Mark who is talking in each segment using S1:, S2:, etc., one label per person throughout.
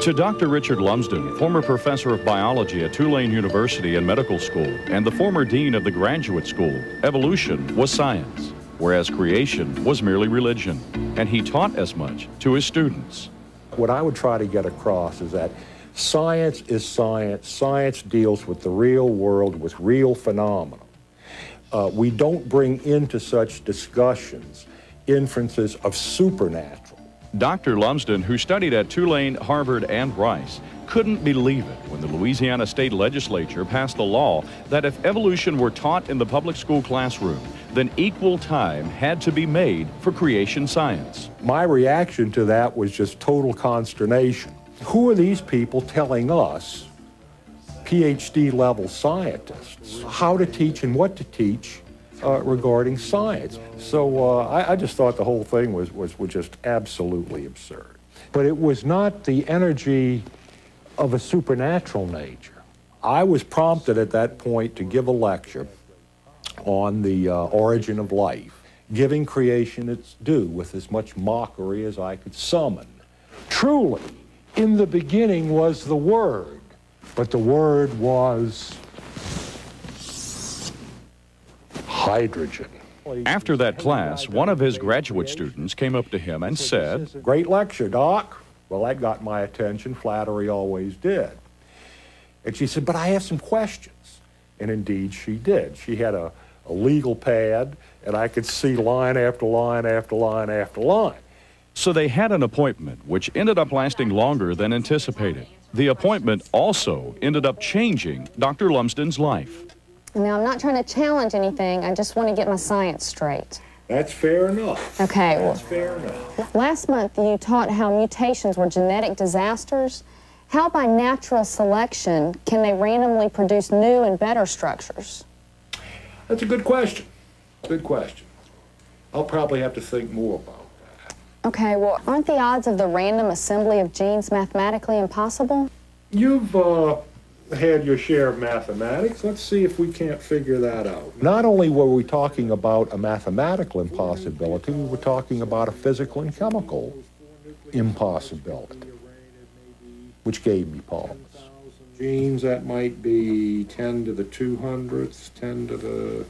S1: To Dr. Richard Lumsden, former professor of biology at Tulane University and Medical School and the former dean of the graduate school, evolution was science, whereas creation was merely religion, and he taught as much to his students.
S2: What I would try to get across is that science is science. Science deals with the real world, with real phenomena. We don't bring into such discussions inferences of supernatural.
S1: Dr. Lumsden, who studied at Tulane, Harvard, and Rice, couldn't believe it when the Louisiana State Legislature passed a law that if evolution were taught in the public school classroom, then equal time had to be made for creation science.
S2: My reaction to that was just total consternation. Who are these people telling us, PhD-level scientists, how to teach and what to teach regarding science? So I just thought the whole thing was just absolutely absurd. But it was not the energy of a supernatural nature. I was prompted at that point to give a lecture on the origin of life, giving creation its due with as much mockery as I could summon. Truly, in the beginning was the Word, but the Word was hydrogen.
S1: After that class, one of his graduate students came up to him and said,
S2: "Great lecture, Doc." Well, that got my attention. Flattery always did. And she said, "But I have some questions." And indeed she did. She had a legal pad, and I could see line after line after line after line.
S1: So they had an appointment, which ended up lasting longer than anticipated. The appointment also ended up changing Dr. Lumsden's life.
S3: Now, I'm not trying to challenge anything. I just want to get my science straight.
S2: That's fair enough.
S3: Okay.
S2: That's fair enough.
S3: Last month, you taught how mutations were genetic disasters. How by natural selection can they randomly produce new and better structures?
S2: That's a good question. Good question. I'll probably have to think more about that.
S3: Okay, well, aren't the odds of the random assembly of genes mathematically impossible?
S2: You've had your share of mathematics. Let's see if we can't figure that out. Not only were we talking about a mathematical impossibility, we were talking about a physical and chemical impossibility, which gave me pause. Genes, that might be 10 to the 200th, 10 to the...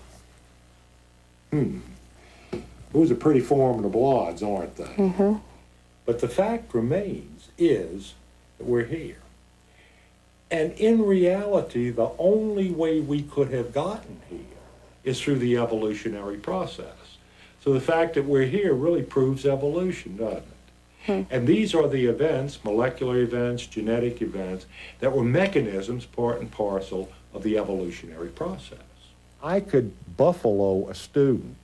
S2: Those are pretty formidable odds, aren't they?
S3: Mm-hmm.
S2: But the fact remains is that we're here. And in reality, the only way we could have gotten here is through the evolutionary process. So the fact that we're here really proves evolution, doesn't it? And these are the events, molecular events, genetic events, that were mechanisms part and parcel of the evolutionary process. I could buffalo a student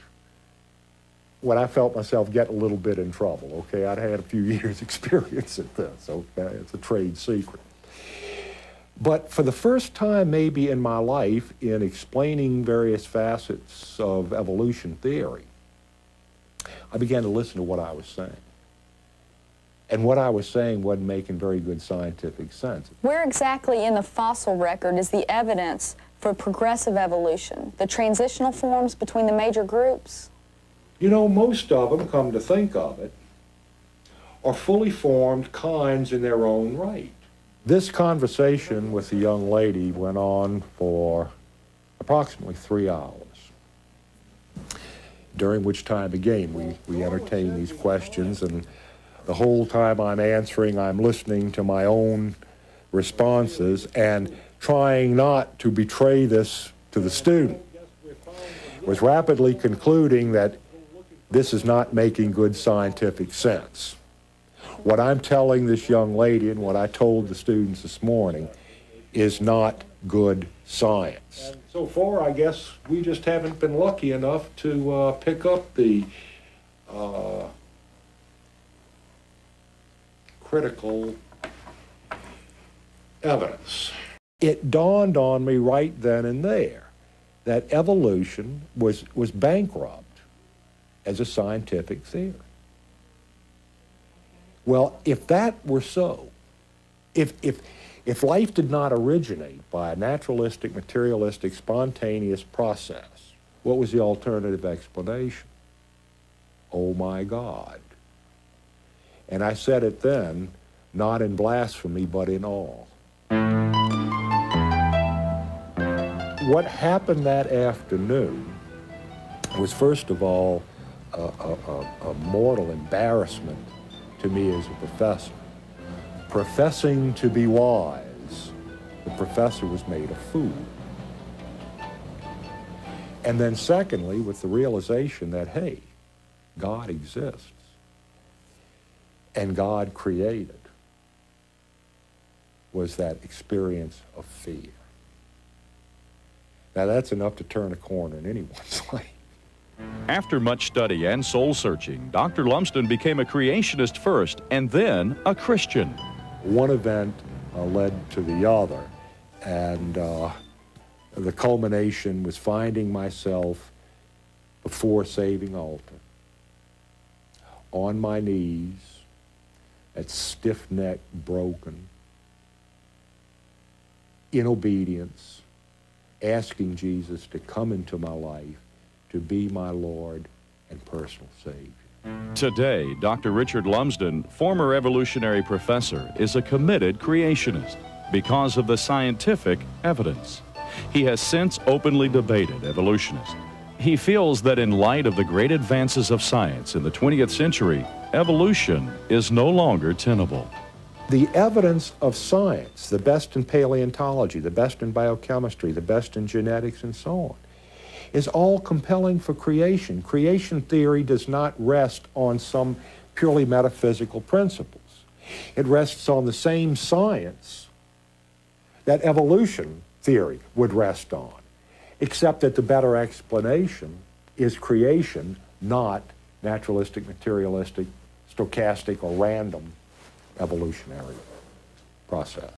S2: when I felt myself get a little bit in trouble, okay? I'd had a few years' experience at this, okay? It's a trade secret. But for the first time maybe in my life, in explaining various facets of evolution theory, I began to listen to what I was saying. And what I was saying wasn't making very good scientific sense.
S3: Where exactly in the fossil record is the evidence for progressive evolution, the transitional forms between the major groups?
S2: You know, most of them, come to think of it, are fully formed kinds in their own right. This conversation with the young lady went on for approximately 3 hours, during which time, again, we entertained these questions, and the whole time I'm answering, I'm listening to my own responses and trying not to betray this to the student. Was rapidly concluding that this is not making good scientific sense. What I'm telling this young lady and what I told the students this morning is not good science. And so far, I guess we just haven't been lucky enough to pick up the critical evidence. It dawned on me right then and there that evolution was bankrupt as a scientific theory. Well, if that were so, if life did not originate by a naturalistic, materialistic, spontaneous process, what was the alternative explanation? Oh my God. And I said it then, not in blasphemy, but in awe. What happened that afternoon was, first of all, a mortal embarrassment to me as a professor. Professing to be wise, the professor was made a fool. And then secondly, with the realization that, hey, God exists and God created, was that experience of fear. Now that's enough to turn a corner in anyone's life.
S1: After much study and soul-searching, Dr. Lumsden became a creationist first and then a Christian.
S2: One event led to the other, and the culmination was finding myself before saving altar, on my knees, at stiff neck, broken, in obedience, asking Jesus to come into my life, to be my Lord and personal Savior.
S1: Today, Dr. Richard Lumsden, former evolutionary professor, is a committed creationist because of the scientific evidence. He has since openly debated evolutionists. He feels that in light of the great advances of science in the 20th century, evolution is no longer tenable.
S2: The evidence of science, the best in paleontology, the best in biochemistry, the best in genetics, and so on, is all compelling for creation. Creation theory does not rest on some purely metaphysical principles. It rests on the same science that evolution theory would rest on, except that the better explanation is creation, not naturalistic, materialistic, stochastic, or random evolutionary process.